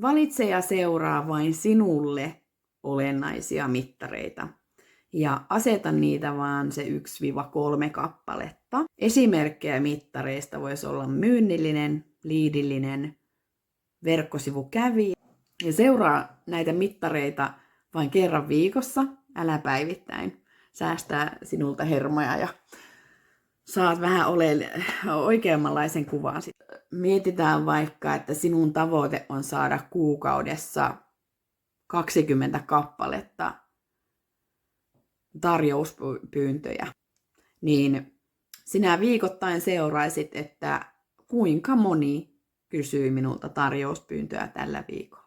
Valitse ja seuraa vain sinulle olennaisia mittareita ja aseta niitä vaan se 1-3 kappaletta. Esimerkkejä mittareista voisi olla myynnillinen, liidillinen, verkkosivukävijä. Ja seuraa näitä mittareita vain kerran viikossa, älä päivittäin. Säästää sinulta hermoja ja saat vähän oikeammanlaisen kuvan. Mietitään vaikka, että sinun tavoite on saada kuukaudessa 20 kappaletta tarjouspyyntöjä. Niin sinä viikoittain seuraisit, että kuinka moni kysyy minulta tarjouspyyntöä tällä viikolla.